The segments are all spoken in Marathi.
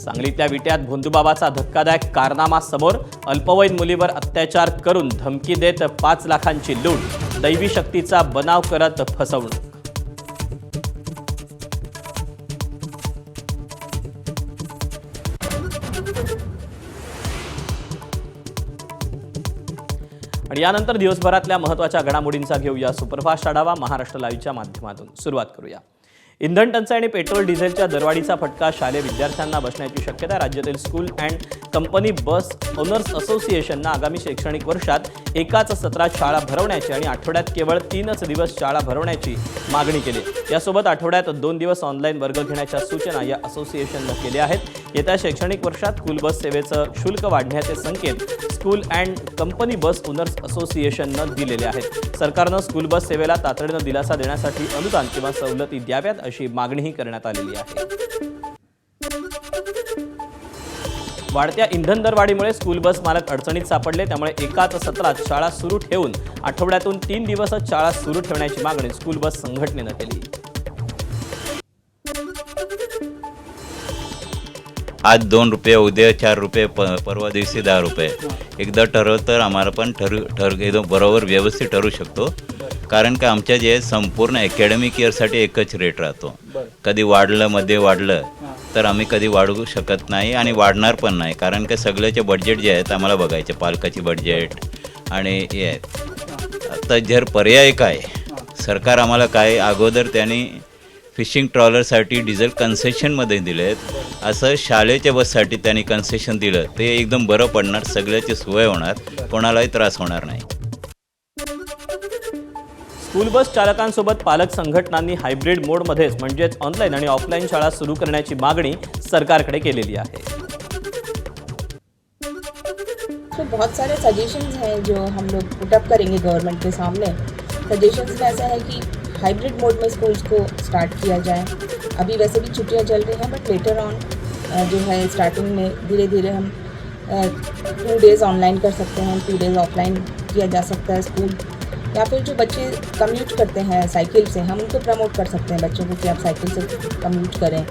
सांगलीतल्या विट्यात भोंदूबाबाचा धक्कादायक कारनामा समोर. अल्पवयीन मुलीवर अत्याचार करून धमकी देत 5 लाखांची लूट. दैवी शक्तीचा बनाव करत फसवणूक. आणि यानंतर दिवसभरातल्या महत्त्वाच्या घडामोडींचा घेऊया सुपरफास्ट आढावा महाराष्ट्र लाईव्हच्या माध्यमातून. सुरुवात करूया. इंधन टंचाई आणि पेट्रोल डिझेलच्या दरवाढीचा फटका शालेय विद्यार्थ्यांना बसण्याची शक्यता. राज्यातील school and company bus owners असोसिएशननं आगामी शैक्षणिक वर्षात एकाच सत्रात शाळा भरवण्याची आणि आठवड्यात केवळ 3 दिवस शाळा भरवण्याची मागणी केली. यासोबत आठवड्यात 2 दिवस ऑनलाईन वर्ग घेण्याच्या सूचना या असोसिएशननं केल्या आहेत. येत्या शैक्षणिक वर्षात स्कूल बस सेवेचं शुल्क वाढण्याचे संकेत school and company bus owners असोसिएशननं दिलेले आहेत. सरकारनं स्कूल बस सेवेला तातडीनं दिलासा देण्यासाठी अनुदान किंवा सवलती द्याव्यात अशी मागणीही करण्यात आलेली आहे. वाढत्या इंधन दरवाढीमुळे स्कूल बस मालक अडचणीत सापडले. त्यामुळे एकाच सत्रात शाळा सुरू ठेवून आठवड्यातून 3 दिवसच शाळा सुरू ठेवण्याची मागणी स्कूल बस संघटनेनं केली. आज 2 रुपये, उद्या 4 रुपये, परवा दिवशी 10 रुपये. एकदा ठरवलं तर आम्हाला पण एकदम बरोबर व्यवस्थित ठरू शकतो. कारण का आमच्या जे संपूर्ण अकॅडमिक इयरसाठी एकच रेट राहतो. कधी वाढलं, मध्ये वाढलं तर आम्ही कधी वाढवू शकत नाही आणि वाढणार पण नाही. कारण का सगळ्याचे बड्जेट जे आहेत आम्हाला बघायचे, पालकाची बड्जेट आणि हे आहेत. आता जर पर्याय काय, सरकार आम्हाला काय अगोदर त्यांनी फिशिंग ट्रॉलरसाठी डिझेल कन्सेशनमध्ये दिलेत, असं शाळेच्या बससाठी त्यांनी कन्सेशन दिलं ते एकदम बरं पडणार. सगळ्याची सोय होणार, कोणालाही त्रास होणार नाही. स्कूल बस चालकांसोबत पालक संघटनांनी हायब्रिड मोडमध्येच म्हणजेच ऑनलाईन आणि ऑफलाईन शाळा सुरू करण्याची मागणी सरकारकडे केलेली आहे. तो बहुत सारे सजेशंस हैं जो हम लोग पुट अप करेंगे गवर्नमेंट के सामने. सजेशंस में ऐसा है कि हाइब्रिड मोड में स्कूल्स को स्टार्ट किया जाए. अभी वैसे भी छुट्टियां चल रही हैं, बट लेटर ऑन जो है स्टार्टिंग में धीरे धीरे हम 2 डेज़ ऑनलाइन कर सकते हैं, 2 डेज़ ऑफलाइन किया जा सकता है स्कूल. या फिर जो बच्चे कम्यूट करते हैं साइकिल से, हम उनको प्रमोट कर सकते हैं बच्चों को कि आप साइकिल से कम्यूट करें.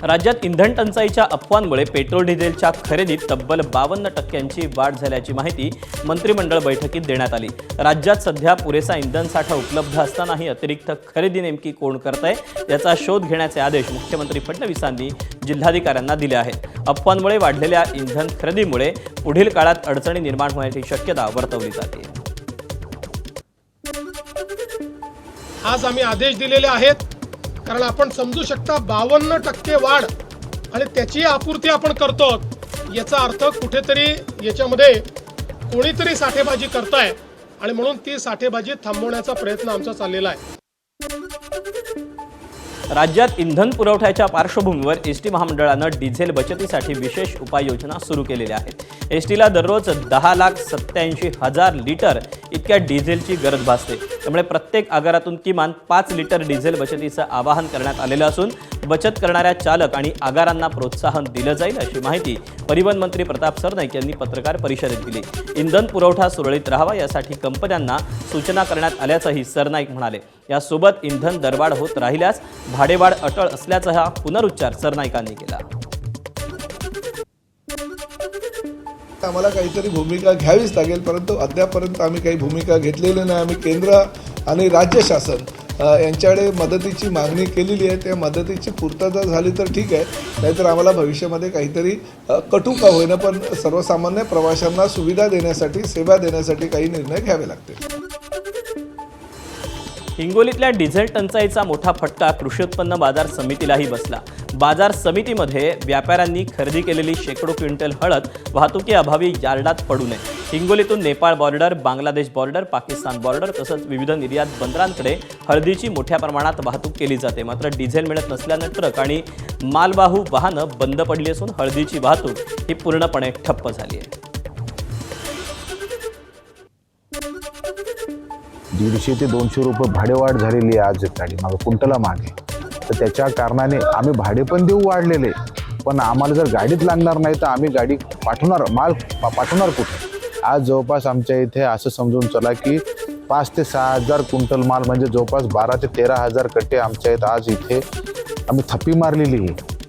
राज्यात इंधन टंचाईच्या अफवांमुळे पेट्रोल डिझेलच्या खरेदीत तब्बल 52% वाढ झाल्याची माहिती मंत्रिमंडळ बैठकीत देण्यात आली. राज्यात सध्या पुरेसा इंधन साठा उपलब्ध असतानाही अतिरिक्त खरेदी नेमकी कोण करतंय याचा शोध घेण्याचे आदेश मुख्यमंत्री फडणवीसांनी जिल्हाधिकाऱ्यांना दिले आहेत. अफवांमुळे वाढलेल्या इंधन खरेदीमुळे पुढील काळात अडचणी निर्माण होण्याची शक्यता वर्तवली जाते. आज आम्ही आदेश दिलेले आहेत, कारण आपण समजू शकता 52% वाढ आणि त्याची आपूर्ती आपण करतो. याचा अर्थ कुठेतरी याच्यामध्ये कोणीतरी साठेबाजी करताय आणि म्हणून ती साठेबाजी थांबवण्याचा प्रयत्न आमचा चाललेला आहे. राज्यात इंधन पुरवठ्याच्या पार्श्वभूमीवर एसटी महामंडळानं डिझेल बचतीसाठी विशेष उपाययोजना सुरू केलेल्या आहेत. एसटीला दररोज 10,87,000 लिटर इतक्या डिझेलची गरज भासते. त्यामुळे प्रत्येक आगारातून किमान 5 लिटर डिझेल बचतीचं आवाहन करण्यात आलेलं असून बचत करणाऱ्या चालक आणि आगारांना प्रोत्साहन दिलं जाईल अशी माहिती परिवहन मंत्री प्रताप सरनाईक यांनी पत्रकार परिषदेत दिली. इंधन पुरवठा सुरळीत राहावा यासाठी कंपन्यांना सूचना करण्यात आल्याचंही सरनाईक म्हणाले. यासोबत इंधन दरवाढ होत राहिल्यास भाडेवाढ अटळ असल्याचा पुनरुच्चार सरनाईकांनी केला. आम्हाला काहीतरी भूमिका घ्यावीच लागेल, परंतु अद्यापर्यंत आम्ही काही भूमिका घेतलेली नाही. आम्ही केंद्र आणि राज्य शासन यांच्याकडे मदतीची मागणी केलेली आहे. त्या मदतीची पूर्तता झाली तर ठीक आहे, नाहीतर आम्हाला भविष्यामध्ये काहीतरी कटू का होईना पण सर्वसामान्य प्रवाशांना सुविधा देण्यासाठी, सेवा देण्यासाठी काही निर्णय घ्यावे लागतील. हिंगोलीतल्या डिझेल टंचाईचा मोठा फटका कृषी उत्पन्न बाजार समितीलाही बसला. बाजार समितीमध्ये व्यापाऱ्यांनी खरेदी केलेली शेकडो क्विंटल हळद वाहतुकीअभावी यार्डात पडू नये. हिंगोलीतून Nepal border, Bangladesh border, Pakistan border तसंच विविध निर्यात बंदरांकडे हळदीची मोठ्या प्रमाणात वाहतूक केली जाते. मात्र डिझेल मिळत नसल्यानं ट्रक आणि मालवाहू वाहनं बंद पडली असून हळदीची वाहतूक ही पूर्णपणे ठप्प झाली आहे. 150 ते 200 रुपये भाडेवाढ झालेली आहे आज गाडी मागे कुंटला मागे. तर त्याच्या कारणाने आम्ही भाडे पण देऊ वाढलेले, पण आम्हाला जर गाडीत लागणार नाही तर आम्ही गाडी पाठवणार, माल पाठवणार कुठे? आज जवळपास आमच्या इथे असं समजून चला की 5 ते 6 हजार क्विंटल माल म्हणजे जवळपास 12 ते 13 हजार कट्टे आमच्या आहेत आज इथे आम्ही थप्पी मारलेली आहे.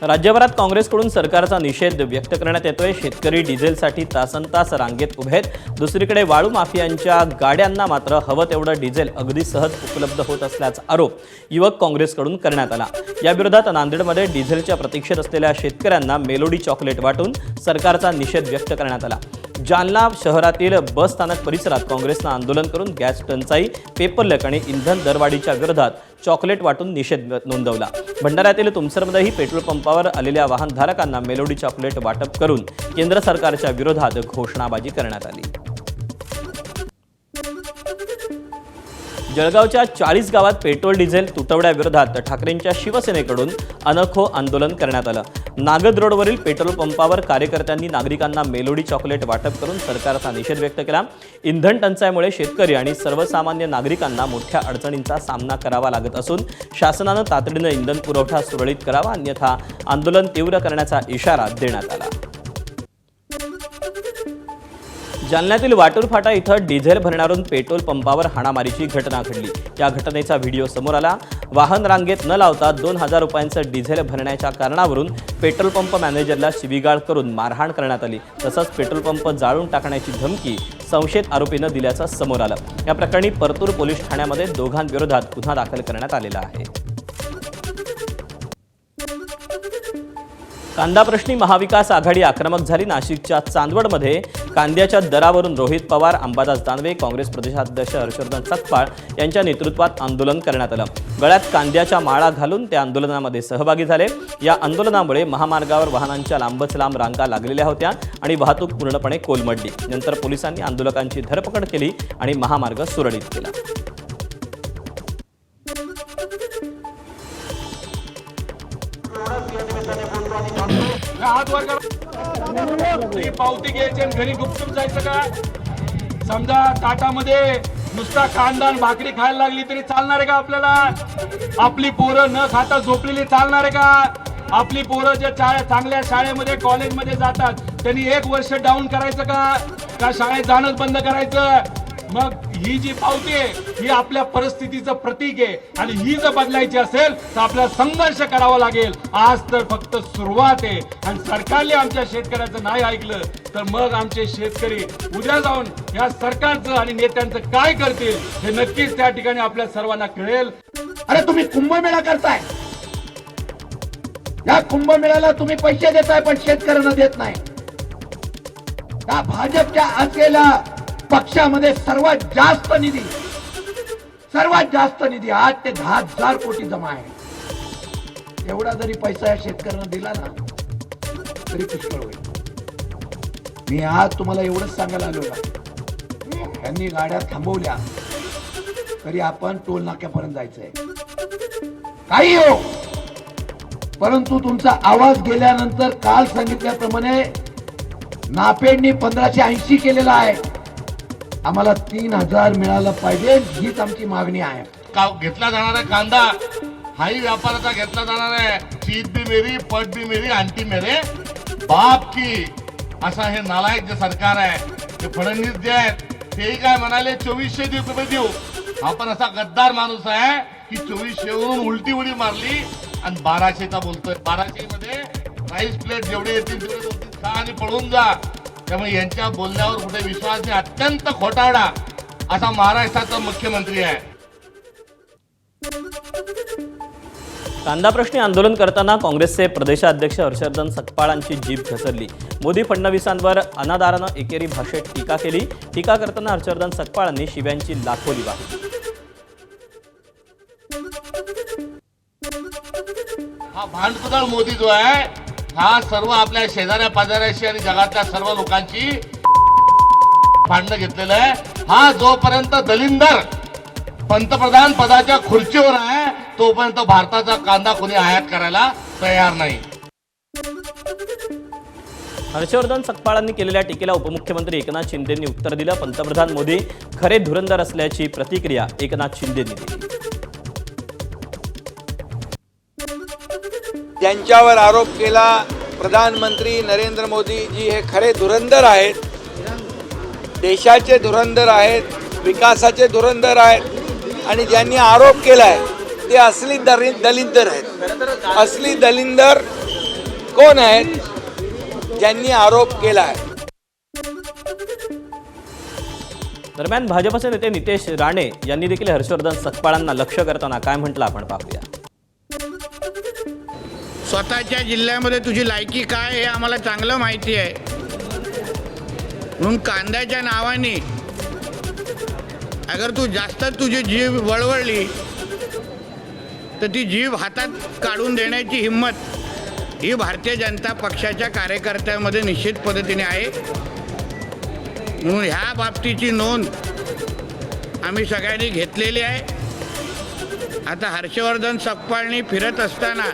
राज्यभरात काँग्रेसकडून सरकारचा निषेध व्यक्त करण्यात येतोय. शेतकरी डिझेलसाठी तासनतास रांगेत उभे आहेत. दुसरीकडे वाळू माफियांच्या गाड्यांना मात्र हवं तेवढं डिझेल अगदी सहज उपलब्ध होत असल्याचा आरोप युवक काँग्रेसकडून करण्यात आला. या विरोधात नांदेडमध्ये डिझेलच्या प्रतीक्षेत असलेल्या शेतकऱ्यांना मेलोडी चॉकलेट वाटून सरकारचा निषेध व्यक्त करण्यात आला. जालना शहरातील बस स्थानक परिसरात काँग्रेसनं आंदोलन करून गॅस टंचाई, पेपरलेक आणि इंधन दरवाढीच्या विरोधात चॉकलेट वाटून निषेध नोंदवला. भंडाऱ्यातील तुमसरमध्येही पेट्रोल पंपावर आलेल्या वाहनधारकांना मेलोडी चॉकलेट वाटप करून केंद्र सरकारच्या विरोधात घोषणाबाजी करण्यात आली. जळगावच्या 40 गावात पेट्रोल डिझेल तुटवड्याविरोधात ठाकरेंच्या शिवसेनेकडून अनोखं आंदोलन करण्यात आलं. नागद रोडवरील पेट्रोल पंपावर कार्यकर्त्यांनी नागरिकांना मेलोडी चॉकलेट वाटप करून सरकारचा निषेध व्यक्त केला. इंधन टंचाईमुळे शेतकरी आणि सर्वसामान्य नागरिकांना मोठ्या अडचणींचा सामना करावा लागत असून शासनानं तातडीनं इंधन पुरवठा सुरळीत करावा, अन्यथा आंदोलन तीव्र करण्याचा इशारा देण्यात आला. जालन्यातील वाटूर फाटा इथं डिझेल भरणारून पेट्रोल पंपावर हाणामारीची घटना घडली. या घटनेचा व्हिडिओ समोर आला. वाहन रांगेत न लावता 2,000 रुपयांचं डिझेल भरण्याच्या कारणावरून पेट्रोल पंप मॅनेजरला शिवीगाळ करून मारहाण करण्यात आली. तसंच पेट्रोल पंप जाळून टाकण्याची धमकी संशयित आरोपीनं दिल्याचं समोर आलं. या प्रकरणी परतूर पोलीस ठाण्यामध्ये दोघांविरोधात गुन्हा दाखल करण्यात आलेला आहे. कांदा प्रश्नी महाविकास आघाडी आक्रमक झाली. नाशिकच्या चांदवडमध्ये कांद्याच्या दरावरून रोहित पवार, अंबादास दानवे, काँग्रेस प्रदेशाध्यक्ष हर्षवर्धन सकपाळ यांच्या नेतृत्वात आंदोलन करण्यात आलं. गळ्यात कांद्याच्या माळा घालून ते आंदोलनामध्ये सहभागी झाले. या आंदोलनामुळे महामार्गावर वाहनांच्या लांबच लांब रांगा लागलेल्या होत्या आणि वाहतूक पूर्णपणे कोलमडली. नंतर पोलिसांनी आंदोलकांची धरपकड केली आणि महामार्ग सुरळीत केला. हात वर करा. पावती घ्यायची आणि घरी गुपचूप जायचं का? समजा ताटामध्ये नुसता कांदा आणि भाकरी खायला लागली तरी चालणार आहे का आपल्याला? आपली पोरं न खाता झोपलेली चालणार आहे का? आपली पोरं जे चांगल्या शाळेमध्ये कॉलेजमध्ये जातात त्यांनी 1 वर्ष डाऊन करायचं का शाळेत जाणंच बंद करायचं? मग ही जी पावती आहे ही आपल्या परिस्थितीचं प्रतीक आहे आणि ही जर बदलायची असेल तर आपल्याला संघर्ष करावा लागेल. आज तर फक्त सुरुवात आहे आणि सरकारने आमच्या शेतकऱ्याचं नाही ऐकलं तर मग आमचे शेतकरी उद्या जाऊन या सरकारचं आणि नेत्यांचं काय करतील हे नक्कीच त्या ठिकाणी आपल्या सर्वांना कळेल. अरे तुम्ही कुंभमेळा करताय, या कुंभमेळ्याला तुम्ही पैसे देताय पण शेतकऱ्यांना देत नाही. या भाजपच्या असलेल्या पक्षामध्ये सर्वात जास्त निधी 8 ते 10,000 कोटी जमा आहे. एवढा जरी पैसा या शेतकऱ्यांना दिला ना तरी पुष्कळ होईल. मी आज तुम्हाला एवढंच सांगायला आलो ना, त्यांनी गाड्या थांबवल्या तरी आपण टोल नाक्यापर्यंत जायचंय. काही हो, परंतु तुमचा आवाज गेल्यानंतर काल सांगितल्याप्रमाणे नापेडनी 1580 केलेला आहे. आम्हाला 3,000 मिळालं पाहिजे, हीच आमची मागणी आहे. घेतला जाणारा कांदा हाही व्यापाराचा घेतला जाणार आहे. चीज भी मेरी, पट भी मेरी, आंटी मेरे बाप की, असा हे नालायक जे सरकार आहे. ते फडणवीस जे आहेत तेही काय म्हणाले 2400 रुपये देऊ. आपण असा गद्दार माणूस आहे की 2400 वरून उलटी उडी मारली आणि 1200चा बोलतोय. 1200 मध्ये राईस प्लेट जेवढे येतील तेवढे 2-3 खा आणि पळून जा. त्यामुळे यांच्या बोलण्यावर कुठे विश्वास नाही. अत्यंत खोटारडा असा महाराष्ट्राचा मुख्यमंत्री आहे. कांदा प्रश्नी आंदोलन करताना काँग्रेसचे प्रदेशाध्यक्ष हर्षवर्धन सकपाळांची जीभ घसरली. मोदी फडणवीसांवर अनादारानं एकेरी भाषेत टीका केली. टीका करताना हर्षवर्धन सकपाळांनी शिव्यांची लाखोली वाहिली. हा भांडकुदळ मोदी जो आहे हा सर्व आपल्या शेजाऱ्या पाजाऱ्याशी आणि जगातल्या सर्व लोकांची भांडणं घेतलेलं आहे. हा जोपर्यंत दलिंदर पंतप्रधान पदाच्या खुर्चीवर आहे तोपर्यंत भारताचा कांदा कोणी आयात करायला तयार नाही. हर्षवर्धन सकपाळांनी केलेल्या टीकेला उपमुख्यमंत्री एकनाथ शिंदेंनी उत्तर दिलं. पंतप्रधान मोदी खरे धुरंदर असल्याची प्रतिक्रिया एकनाथ शिंदेंनी दिली. त्यांच्यावर आरोप केला प्रधानमंत्री नरेंद्र मोदीजी हे खरे धुरंदर आहेत देशाचे धुरंधर आहेत, विकासाचे धुरंधर आहेत आणि ज्यांनी आरोप केला आहे ते असली दलिंदर आहेत. असली दलिंदर कोण आहेत? ज्यांनी आरोप केला आहे. दरम्यान भाजपचे नेते नितेश राणे यांनी देखील हर्षवर्धन सकपाळांना लक्ष्य करताना काय म्हटलं आपण पाहूया. स्वतःच्या जिल्ह्यामध्ये तुझी लायकी काय हे आम्हाला चांगलं माहिती आहे. म्हणून कांद्याच्या नावाने अगर तू जास्त तुझी जीभ वळवळली तर ती जीभ हातात काढून देण्याची हिंमत ही भारतीय जनता पक्षाच्या कार्यकर्त्यांमध्ये निश्चित पद्धतीने आहे. म्हणून ह्या बाबतीची नोंद आम्ही सगळ्यांनी घेतलेली आहे. आता हर्षवर्धन सकपाळनी फिरत असताना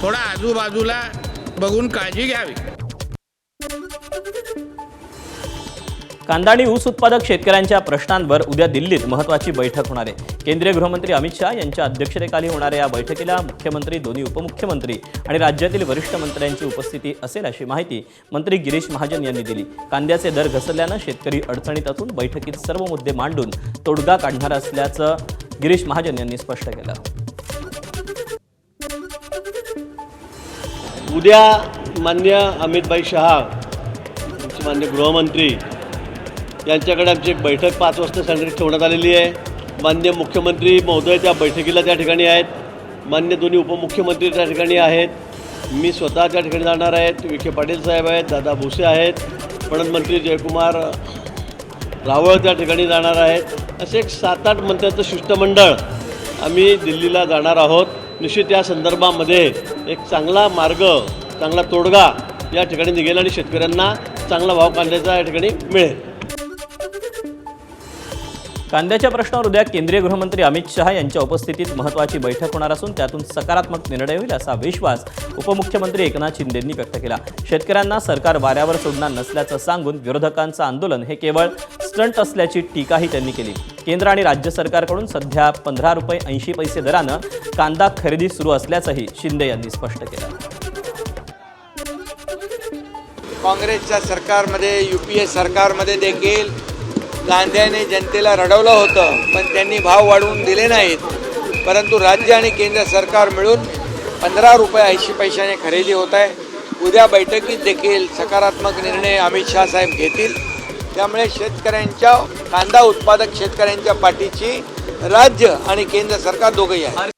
थोडा आजूबाजूला बघून काळजी घ्यावी. कांदा आणि ऊस उत्पादक शेतकऱ्यांच्या प्रश्नांवर उद्या दिल्लीत महत्त्वाची बैठक होणार आहे. केंद्रीय गृहमंत्री अमित शहा यांच्या अध्यक्षतेखाली होणाऱ्या या बैठकीला मुख्यमंत्री, दोन्ही उपमुख्यमंत्री आणि राज्यातील वरिष्ठ मंत्र्यांची उपस्थिती असेल अशी माहिती मंत्री गिरीश महाजन यांनी दिली. कांद्याचे दर घसरल्यानं शेतकरी अडचणीत असून बैठकीत सर्व मुद्दे मांडून तोडगा काढणार असल्याचं गिरीश महाजन यांनी स्पष्ट केलं. उद्या माननीय अमितभाई शहा, माननीय गृहमंत्री यांच्याकडे आमची एक बैठक 5 वाजता संघटित ठेवण्यात आलेली आहे. माननीय मुख्यमंत्री महोदय त्या बैठकीला त्या ठिकाणी आहेत. माननीय दोन्ही उपमुख्यमंत्री त्या ठिकाणी आहेत. मी स्वतः त्या ठिकाणी जाणार आहेत. विखे पाटील साहेब आहेत, दादा भुसे आहेत, पणन मंत्री जयकुमार रावळ त्या ठिकाणी जाणार आहेत. असे एक 7-8 मंत्र्यांचं शिष्टमंडळ आम्ही दिल्लीला जाणार आहोत. निश्चित या संदर्भामध्ये एक चांगला मार्ग, चांगला तोडगा या ठिकाणी निघेल आणि शेतकऱ्यांना चांगला भाव कांद्याचा या ठिकाणी मिळेल. कांद्याच्या प्रश्नावर उद्या केंद्रीय गृहमंत्री अमित शहा यांच्या उपस्थितीत महत्त्वाची बैठक होणार असून त्यातून सकारात्मक निर्णय होईल असा विश्वास उपमुख्यमंत्री एकनाथ शिंदेंनी व्यक्त केला. शेतकऱ्यांना सरकार वाऱ्यावर सोडणार नसल्याचं सांगून विरोधकांचं आंदोलन हे केवळ स्टंट असल्याची टीकाही त्यांनी केली. केंद्र आणि राज्य सरकारकडून सध्या ₹15.80 दरानं कांदा खरेदी सुरू असल्याचंही शिंदे यांनी स्पष्ट केलं. काँग्रेसच्या सरकारमध्ये, UPA सरकारमध्ये देखील कांद्याने जनतेला रडवलं होतं, पण त्यांनी भाव वाढवून दिले नाहीत. परंतु राज्य आणि केंद्र सरकार मिळून ₹15.80 खरेदी होत आहे. उद्या बैठकीत देखील सकारात्मक निर्णय अमित शहा साहेब घेतील. त्यामुळे शेतकऱ्यांच्या, कांदा उत्पादक शेतकऱ्यांच्या पाठीची राज्य आणि केंद्र सरकार दोघंही आहे.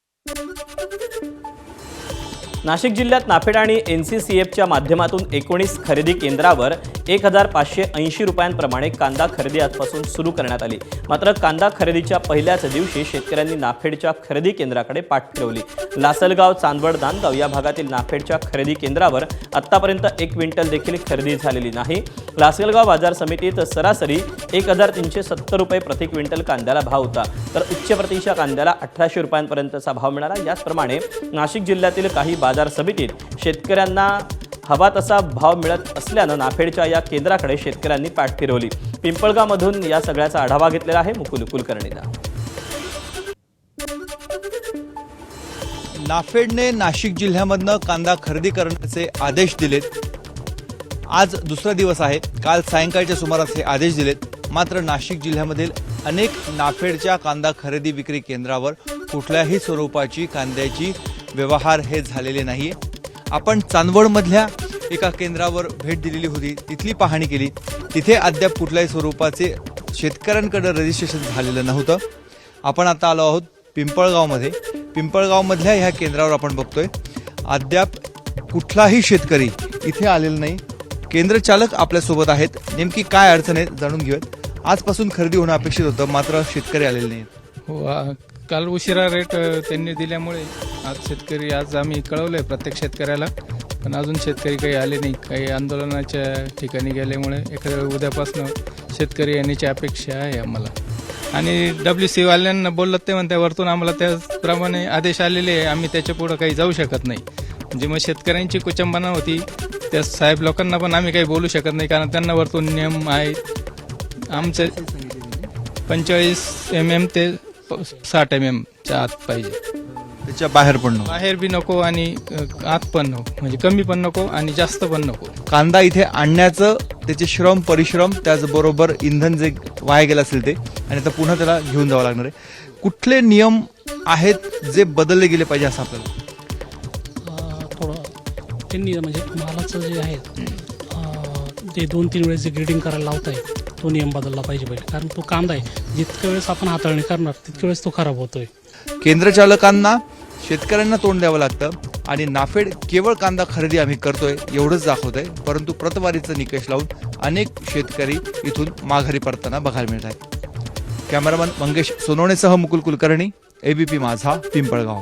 नाशिक जिल्ह्यात नाफेड आणि NCCFच्या माध्यमातून 19 खरेदी केंद्रावर ₹1,580 कांदा खरेदी आजपासून सुरू करण्यात आली. मात्र कांदा खरेदीच्या पहिल्याच दिवशी शेतकऱ्यांनी नाफेडच्या खरेदी केंद्राकडे पाठ फिरवली. लासलगाव, चांदवड, नांदगाव या भागातील नाफेडच्या खरेदी केंद्रावर आत्तापर्यंत 1 क्विंटल देखील खरेदी झालेली नाही. लासलगाव बाजार समितीत सरासरी ₹1,370 प्रति क्विंटल कांद्याला भाव होता, तर उच्च प्रतीच्या कांद्याला ₹1,800 भाव मिळाला. याचप्रमाणे नाशिक जिल्ह्यातील काही बाजार समितीत शेतकऱ्यांना हवा तसा भाव मिळत असल्यानं नाफेडच्या या केंद्राकडे शेतकऱ्यांनी पाठ फिरवली. पिंपळगावमधून या सगळ्याचा आढावा घेतलेला आहे मुकुल कुलकर्णीला. नाफेडने नाशिक जिल्ह्यामधनं कांदा खरेदी करण्याचे आदेश दिलेत. आज दुसरा दिवस आहे. काल सायंकाळच्या सुमारास हे आदेश दिलेत. मात्र नाशिक जिल्ह्यामधील अनेक नाफेडच्या कांदा खरेदी विक्री केंद्रावर कुठल्याही स्वरूपाची कांद्याची व्यवहार हे झालेले नाही. आपण चांदवडमधल्या एका केंद्रावर भेट दिलेली होती, तिथली पाहणी केली. तिथे अद्याप कुठल्याही स्वरूपाचे शेतकऱ्यांकडे रजिस्ट्रेशन झालेलं नव्हतं. आपण आता आलो आहोत पिंपळगावमध्ये. पिंपळगावमधल्या ह्या केंद्रावर आपण बघतोय अद्याप कुठलाही शेतकरी इथे आलेला नाही. केंद्र चालक आपल्यासोबत आहेत. नेमकी काय अडचण आहे जाणून घेऊयात. आजपासून खरेदी होणं अपेक्षित होतं, मात्र शेतकरी आलेले नाहीत. हो, काल उशिरा रेट त्यांनी दिल्यामुळे आज आम्ही कळवलंय प्रत्येक शेतकऱ्याला, पण अजून शेतकरी काही आले नाही. काही आंदोलनाच्या ठिकाणी गेल्यामुळे एखाद्या उद्यापासून शेतकरी येण्याची अपेक्षा आहे आम्हाला. आणि WC वाल्यांना बोललं ते म्हणते वरतून आम्हाला त्याप्रमाणे आदेश आलेले आहे, आम्ही त्याच्या पुढं काही जाऊ शकत नाही. म्हणजे मग शेतकऱ्यांची कुचंबना होती. त्या साहेब लोकांना पण आम्ही काही बोलू शकत नाही, कारण त्यांना वरतून नियम आहेत. आमचे 45 mm ते 60 mm च्या आत पाहिजे, त्याच्या बाहेर पण नको. बाहेर बी नको आणि आत पण नको. म्हणजे कमी पण नको आणि जास्त पण नको. कांदा इथे आणण्याचं त्याचे श्रम परिश्रम त्याचबरोबर इंधन जे वाया गेलं असेल ते, आणि आता पुन्हा त्याला घेऊन जावं लागणार आहे. कुठले नियम आहेत जे बदलले गेले पाहिजे असं आपल्याला? थोडं त्यांनी म्हणजे मालाचं जे आहे ते 2-3 वेळेस जे ग्रेडिंग करायला लावत आहे तो नियम बदलला पाहिजे पहिले. कारण तो कांदा आहे जितक्या वेळेस आपण हाताळणी करणार तितक्या वेळेस तो खराब होतोय. केंद्र चालकांना शेतकऱ्यांना तोंड द्यावं लागतं आणि नाफेड केवळ कांदा खरेदी आम्ही करतोय एवढंच दाखवत आहे, परंतु प्रतवारीचं निकष लावून अनेक शेतकरी इथून माघारी परताना बघायला मिळत आहेत. कॅमेरामन मंगेश सोनवणेसह मुकुल कुलकर्णी, ABP माझा, पिंपळगाव.